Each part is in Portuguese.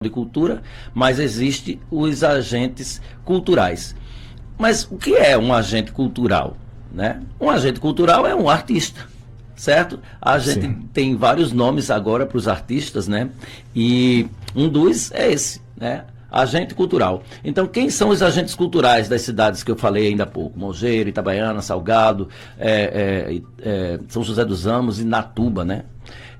de cultura, mas existe os agentes culturais. Mas o que é um agente cultural, né? Um agente cultural é um artista, certo? A gente tem vários nomes agora para os artistas, né? E um dos é esse, né? Agente cultural. Então, quem são os agentes culturais das cidades que eu falei ainda há pouco? Mogeiro, Itabaiana, Salgado, São José dos Ramos e Natuba, né?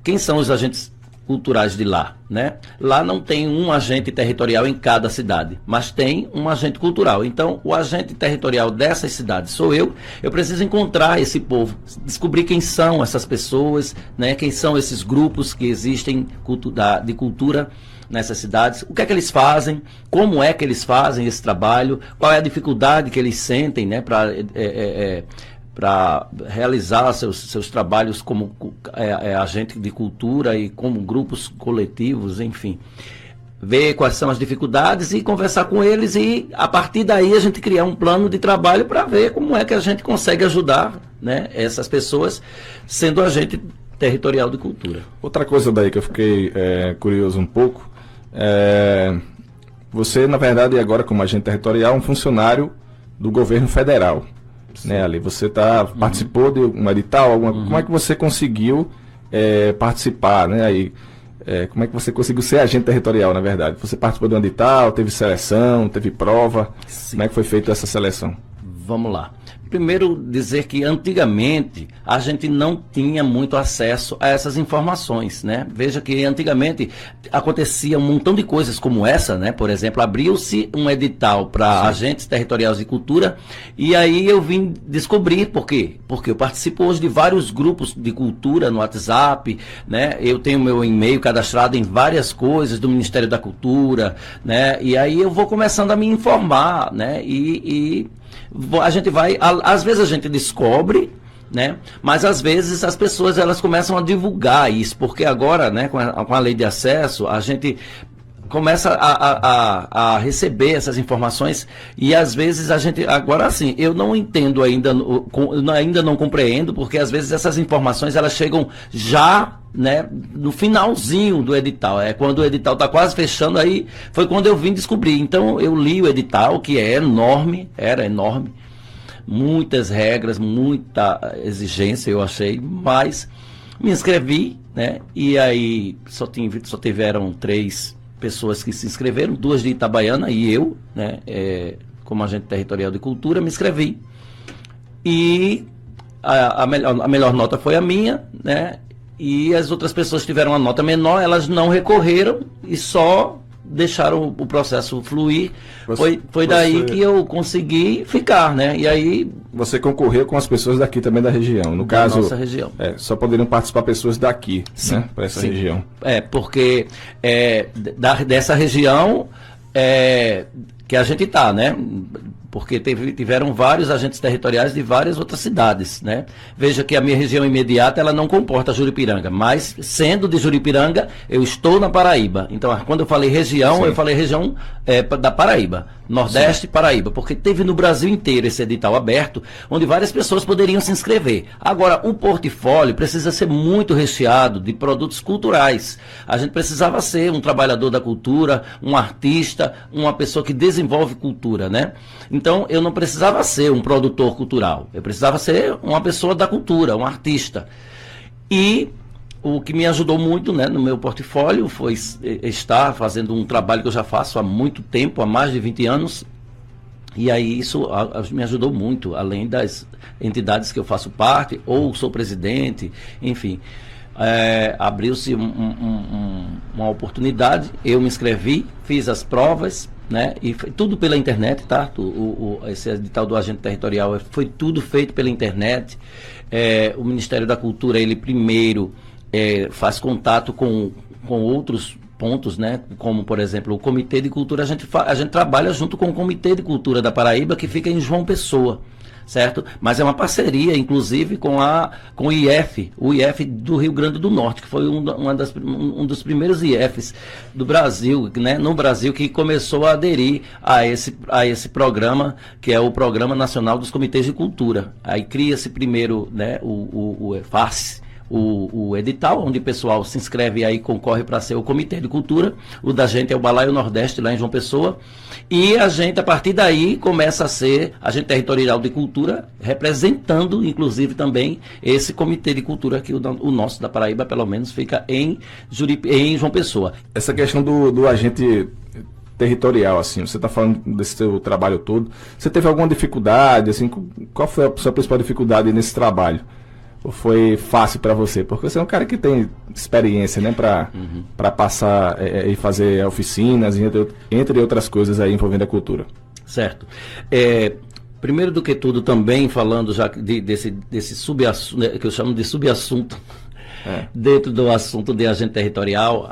Quem são os agentes culturais de lá, né? Lá não tem um agente territorial em cada cidade, mas tem um agente cultural. Então, o agente territorial dessas cidades sou eu. Eu preciso encontrar esse povo, descobrir quem são essas pessoas, né? Quem são esses grupos que existem de cultura nessas cidades, o que é que eles fazem, como é que eles fazem esse trabalho, qual é a dificuldade que eles sentem, né, para realizar seus trabalhos como agente de cultura e como grupos coletivos, enfim. Ver quais são as dificuldades e conversar com eles e, a partir daí, a gente criar um plano de trabalho para ver como é que a gente consegue ajudar, né, essas pessoas sendo agente territorial de cultura. Outra coisa daí que eu fiquei curioso um pouco, você, na verdade, agora como agente territorial, é um funcionário do governo federal. Né, ali você participou de um edital, como é que você conseguiu participar, né, aí, como é que você conseguiu ser agente territorial, na verdade? Você participou de um edital, teve seleção, teve prova, como é que foi feita essa seleção? Vamos lá. Primeiro, dizer que antigamente a gente não tinha muito acesso a essas informações, né? Veja que antigamente acontecia um montão de coisas como essa, né? Por exemplo, abriu-se um edital para agentes territoriais de cultura e aí eu vim descobrir por quê? Porque eu participo hoje de vários grupos de cultura no WhatsApp, né? Eu tenho meu e-mail cadastrado em várias coisas do Ministério da Cultura, né? E aí eu vou começando a me informar, né? E a gente vai, às vezes a gente descobre, né? Mas às vezes as pessoas elas começam a divulgar isso, porque agora, né, com a lei de acesso, a gente começa a receber essas informações e às vezes a gente, agora assim, eu não entendo ainda não compreendo, porque às vezes essas informações elas chegam já, né, no finalzinho do edital, quando o edital está quase fechando, aí foi quando eu vim descobrir. Então eu li o edital, que era enorme, muitas regras, muita exigência eu achei, mas me inscrevi, né, e aí só tiveram 3 pessoas que se inscreveram, 2 de Itabaiana e eu, né, como agente territorial de cultura, me inscrevi. E a melhor nota foi a minha, né, e as outras pessoas que tiveram uma nota menor, elas não recorreram e só deixaram o processo fluir. Foi daí que eu consegui ficar, né? E aí... Você concorreu com as pessoas daqui também da região. No caso, nossa região. Só poderiam participar pessoas daqui, né? Para essa região. Porque dessa região que a gente está, né? Porque tiveram vários agentes territoriais de várias outras cidades, né? Veja que a minha região imediata, ela não comporta Juripiranga, mas sendo de Juripiranga, eu estou na Paraíba. Então, quando eu falei região, eu falei região da Paraíba, Nordeste Paraíba, porque teve no Brasil inteiro esse edital aberto, onde várias pessoas poderiam se inscrever. Agora, o portfólio precisa ser muito recheado de produtos culturais. A gente precisava ser um trabalhador da cultura, um artista, uma pessoa que desenvolve cultura, né? Então, eu não precisava ser um produtor cultural, eu precisava ser uma pessoa da cultura, um artista. E o que me ajudou muito, né, no meu portfólio foi estar fazendo um trabalho que eu já faço há muito tempo, há mais de 20 anos, e aí isso me ajudou muito, além das entidades que eu faço parte, ou sou presidente, enfim. Abriu-se uma oportunidade, eu me inscrevi, fiz as provas, né? E foi tudo pela internet, tá? Esse edital do agente territorial foi tudo feito pela internet. O Ministério da Cultura, ele primeiro faz contato com outros pontos, né? Como, por exemplo, o Comitê de Cultura, a gente trabalha junto com o Comitê de Cultura da Paraíba, que fica em João Pessoa, certo? Mas é uma parceria, inclusive, com o IF do Rio Grande do Norte, que foi um dos primeiros IFs do Brasil, né? No Brasil, que começou a aderir a esse programa, que é o Programa Nacional dos Comitês de Cultura. Aí cria-se primeiro, né, o EFAS, o edital, onde o pessoal se inscreve aí, concorre para ser o Comitê de Cultura. O da gente é o Balaio Nordeste, lá em João Pessoa. E a gente, a partir daí, começa a ser agente territorial de cultura, representando, inclusive, também esse Comitê de Cultura, que o nosso da Paraíba, pelo menos, fica em João Pessoa. Essa questão do agente territorial, assim, você está falando desse seu trabalho todo, você teve alguma dificuldade, assim, qual foi a sua principal dificuldade nesse trabalho? Ou foi fácil para você? Porque você é um cara que tem experiência, né, para passar e fazer oficinas, entre outras coisas aí envolvendo a cultura. Certo. Primeiro do que tudo, também falando já desse subassunto, né, que eu chamo de subassunto, dentro do assunto de agente territorial,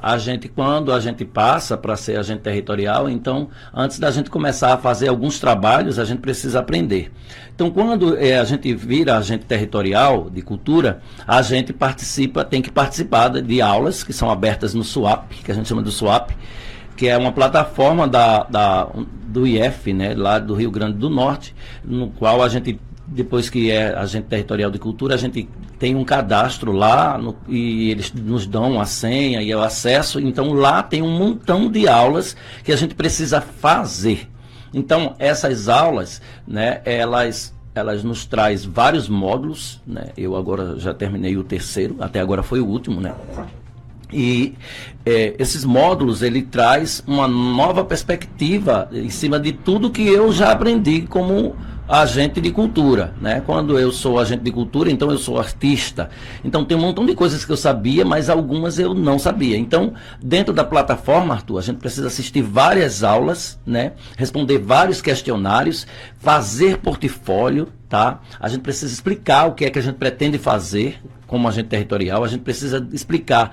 quando a gente passa para ser agente territorial, então, antes da gente começar a fazer alguns trabalhos, a gente precisa aprender. Então, quando a gente vira agente territorial de cultura, a gente tem que participar de aulas que são abertas no SUAP, que a gente chama do SUAP, que é uma plataforma do IF, né, lá do Rio Grande do Norte, no qual a gente, depois que é agente territorial de cultura, a gente tem um cadastro lá e eles nos dão a senha e o acesso. Então lá tem um montão de aulas que a gente precisa fazer. Então essas aulas, né, elas nos traz vários módulos, né? Eu agora já terminei o terceiro, até agora foi o último, né? E esses módulos, ele traz uma nova perspectiva em cima de tudo que eu já aprendi como agente de cultura, né? Quando eu sou agente de cultura, então eu sou artista. Então tem um montão de coisas que eu sabia, mas algumas eu não sabia. Então, dentro da plataforma, Arthur, a gente precisa assistir várias aulas, né? Responder vários questionários, fazer portfólio, tá? A gente precisa explicar o que é que a gente pretende fazer como agente territorial, a gente precisa explicar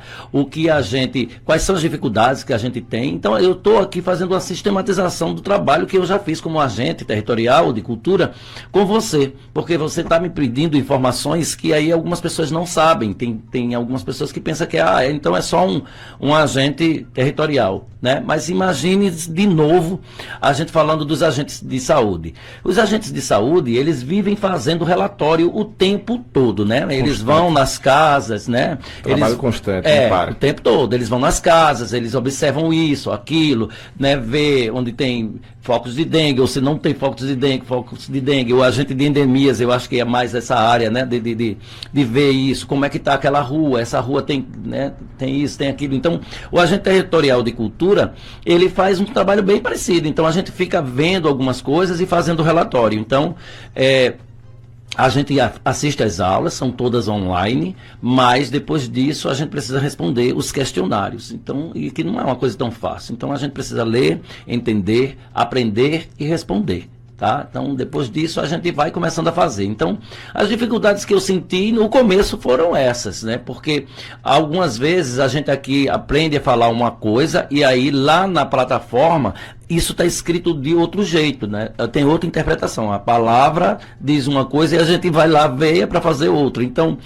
quais são as dificuldades que a gente tem. Então, eu estou aqui fazendo uma sistematização do trabalho que eu já fiz como agente territorial de cultura com você, porque você está me pedindo informações que aí algumas pessoas não sabem. Tem algumas pessoas que pensam que então é só um agente territorial, né? Mas imagine de novo a gente falando dos agentes de saúde. Os agentes de saúde, eles vivem fazendo relatório o tempo todo, né? Eles vão nas casas, né? Trabalho constante, não para. O tempo todo. Eles vão nas casas, eles observam isso, aquilo, né? Vê onde tem focos de dengue, ou se não tem focos de dengue, o agente de endemias, eu acho que é mais essa área, né? De ver isso, como é que está aquela rua, essa rua tem, né? Tem isso, tem aquilo. Então, o agente territorial de cultura, ele faz um trabalho bem parecido. Então, a gente fica vendo algumas coisas e fazendo relatório. Então, a gente assiste às aulas, são todas online, mas depois disso a gente precisa responder os questionários. Então, e que não é uma coisa tão fácil. Então a gente precisa ler, entender, aprender e responder. Tá? Então, depois disso, a gente vai começando a fazer. Então, as dificuldades que eu senti no começo foram essas, né? Porque algumas vezes a gente aqui aprende a falar uma coisa e aí lá na plataforma isso está escrito de outro jeito, né? Tem outra interpretação. A palavra diz uma coisa e a gente vai lá ver para fazer outra. Então,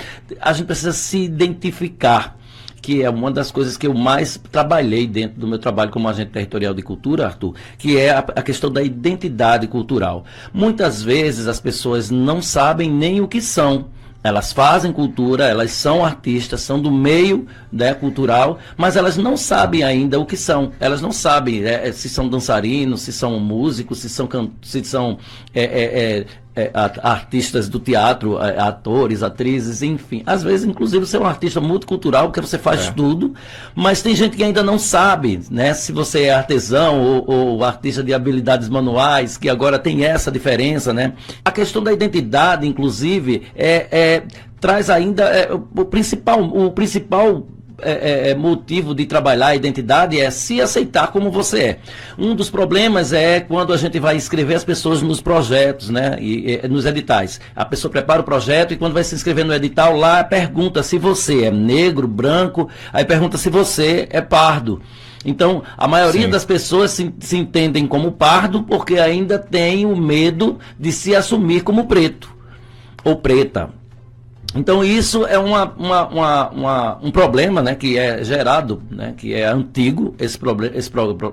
a gente precisa se identificar, que é uma das coisas que eu mais trabalhei dentro do meu trabalho como agente territorial de cultura, Arthur, que é a questão da identidade cultural. Muitas vezes as pessoas não sabem nem o que são. Elas fazem cultura, elas são artistas, são do meio, né, cultural, mas elas não sabem ainda o que são. Elas não sabem se são dançarinos, se são músicos, se são artistas do teatro, atores, atrizes, enfim. Às vezes, inclusive, você é um artista multicultural, porque você faz tudo, mas tem gente que ainda não sabe, né, se você é artesão ou artista de habilidades manuais, que agora tem essa diferença, né? A questão da identidade, inclusive, traz ainda o principal motivo de trabalhar a identidade é se aceitar como você é. Um dos problemas é quando a gente vai inscrever as pessoas nos projetos, né, e nos editais. A pessoa prepara o projeto e quando vai se inscrever no edital, lá pergunta se você é negro, branco, aí pergunta se você é pardo. Então, a maioria das pessoas se entendem como pardo porque ainda tem o medo de se assumir como preto ou preta. Então isso é um problema, né, que é gerado, né, que é antigo, esse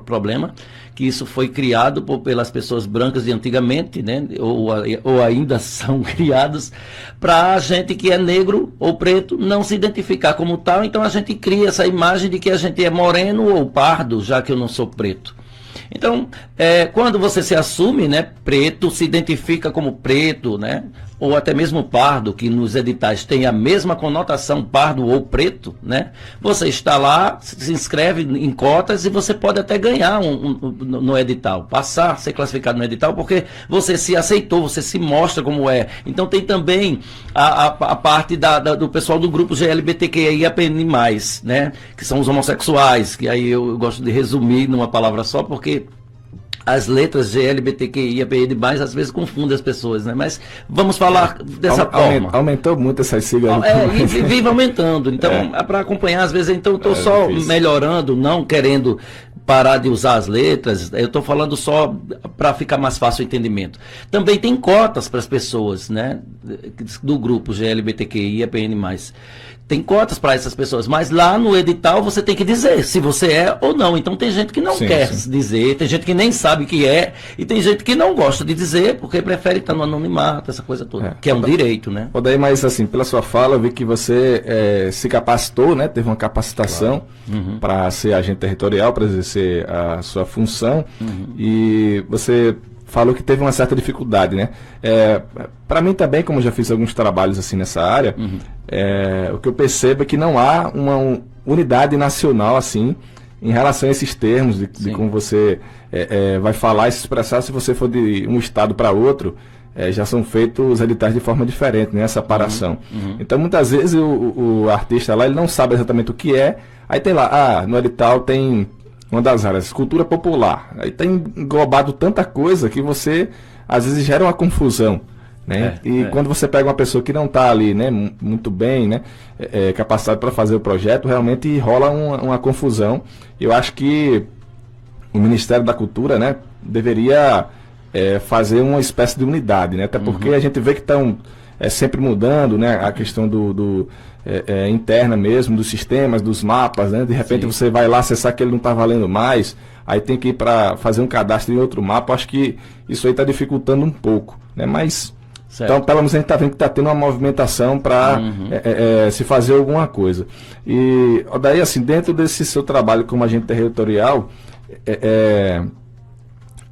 problema, que isso foi criado pelas pessoas brancas de antigamente, né, ou ainda são criados, para a gente que é negro ou preto não se identificar como tal. Então a gente cria essa imagem de que a gente é moreno ou pardo, já que eu não sou preto. Então, quando você se assume, né, preto, se identifica como preto, né, ou até mesmo pardo, que nos editais tem a mesma conotação, pardo ou preto, né, você está lá, se inscreve em cotas e você pode até ganhar no edital, passar, ser classificado no edital, porque você se aceitou, você se mostra como é. Então tem também a parte do pessoal do grupo GLBTQIAPN+, né, que são os homossexuais, que aí eu gosto de resumir numa palavra só, porque as letras GLBTQIAPN+, às vezes confundem as pessoas, né? Mas vamos falar dessa forma. Aumentou muito essas siglas. E vive aumentando. Então, para acompanhar, às vezes, então, eu estou só melhorando, não querendo parar de usar as letras, eu estou falando só para ficar mais fácil o entendimento. Também tem cotas para as pessoas, né? Do grupo GLBTQIAPN+. Tem cotas para essas pessoas, mas lá no edital você tem que dizer se você é ou não. Então tem gente que não quer dizer, tem gente que nem sabe que é, e tem gente que não gosta de dizer, porque prefere estar no anonimato, essa coisa toda, que é um direito, né? Daí, mas assim, pela sua fala, eu vi que você se capacitou, né? Teve uma capacitação para ser agente territorial, para exercer a sua função, e você falou que teve uma certa dificuldade, né? Para mim também, como já fiz alguns trabalhos assim nessa área, o que eu percebo é que não há uma unidade nacional assim em relação a esses termos de como você vai falar e se expressar. Se você for de um estado para outro, já são feitos os editais de forma diferente, né? Essa separação. Então muitas vezes o artista lá ele não sabe exatamente o que é. Aí tem lá, no edital tem uma das áreas, cultura popular. Aí tem englobado tanta coisa que você, às vezes, gera uma confusão, né? Quando você pega uma pessoa que não está ali, né, muito bem, né, capacitada para fazer o projeto, realmente rola uma confusão. Eu acho que o Ministério da Cultura, né, deveria fazer uma espécie de unidade, né? Até porque a gente vê que estão sempre mudando, né, a questão interna mesmo, dos sistemas, dos mapas, né? De repente você vai lá acessar que ele não está valendo mais, aí tem que ir para fazer um cadastro em outro mapa. Acho que isso aí está dificultando um pouco, né? Mas, então, pelo menos a gente está vendo que está tendo uma movimentação para se fazer alguma coisa. E daí, assim, dentro desse seu trabalho como agente territorial,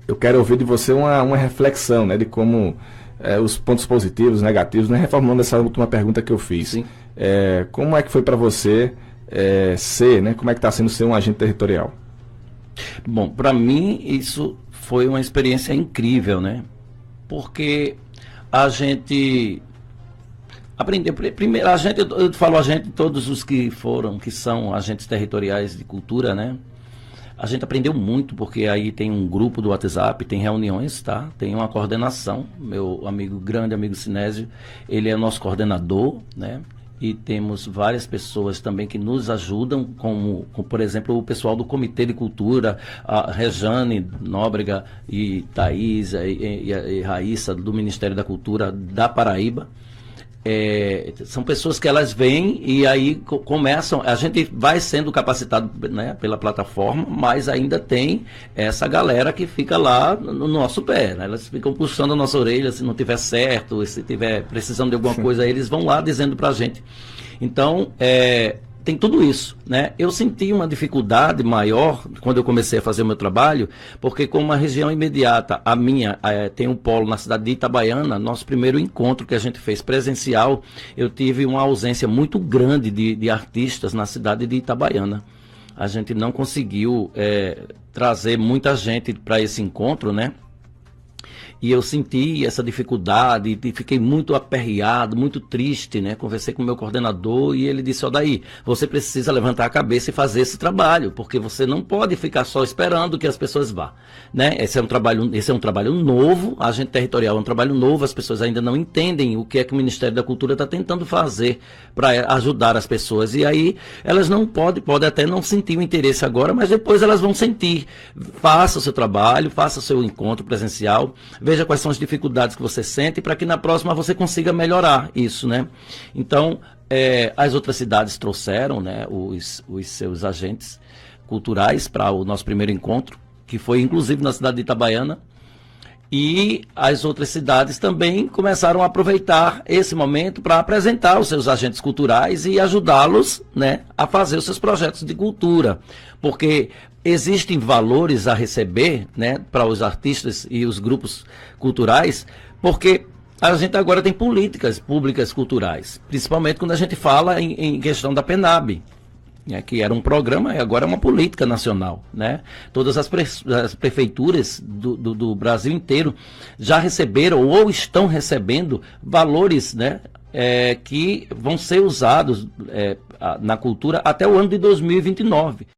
eu quero ouvir de você uma reflexão, né? De como os pontos positivos, negativos, né? Reformulando essa última pergunta que eu fiz. Sim. Como é que foi para você ser, né? Como é que está sendo ser um agente territorial? Bom, para mim isso foi uma experiência incrível, né? Porque a gente aprendeu, primeiro, eu falo todos os que são agentes territoriais de cultura, né? A gente aprendeu muito, porque aí tem um grupo do WhatsApp, tem reuniões, tá? Tem uma coordenação. Meu grande amigo Sinésio, ele é nosso coordenador, né? E temos várias pessoas também que nos ajudam, como por exemplo, o pessoal do Comitê de Cultura, a Rejane Nóbrega e Thaís e Raíssa, do Ministério da Cultura da Paraíba. São pessoas que elas vêm e aí começam, a gente vai sendo capacitado, né, pela plataforma, mas ainda tem essa galera que fica lá no nosso pé, né? Elas ficam puxando a nossa orelha se não tiver certo, se tiver precisando de alguma coisa, eles vão lá dizendo pra gente. Então, tem tudo isso, né? Eu senti uma dificuldade maior quando eu comecei a fazer o meu trabalho, porque como a região imediata, a minha, tem um polo na cidade de Itabaiana, nosso primeiro encontro que a gente fez presencial, eu tive uma ausência muito grande de artistas na cidade de Itabaiana. A gente não conseguiu trazer muita gente para esse encontro, né? E eu senti essa dificuldade e fiquei muito aperreado, muito triste, né? Conversei com o meu coordenador e ele disse: daí, você precisa levantar a cabeça e fazer esse trabalho, porque você não pode ficar só esperando que as pessoas vá, né? Esse é um trabalho novo, a agente territorial é um trabalho novo, as pessoas ainda não entendem o que é que o Ministério da Cultura está tentando fazer para ajudar as pessoas. E aí elas não podem até não sentir o interesse agora, mas depois elas vão sentir. Faça o seu trabalho, faça o seu encontro presencial. veja quais são as dificuldades que você sente para que na próxima você consiga melhorar isso, né? Então, as outras cidades trouxeram, né, os seus agentes culturais para o nosso primeiro encontro, que foi inclusive na cidade de Itabaiana, e as outras cidades também começaram a aproveitar esse momento para apresentar os seus agentes culturais e ajudá-los, né, a fazer os seus projetos de cultura, porque existem valores a receber, né, para os artistas e os grupos culturais, porque a gente agora tem políticas públicas culturais, principalmente quando a gente fala em questão da PENAB, né, que era um programa e agora é uma política nacional, né? Todas as prefeituras do Brasil inteiro já receberam ou estão recebendo valores, né, que vão ser usados na cultura até o ano de 2029.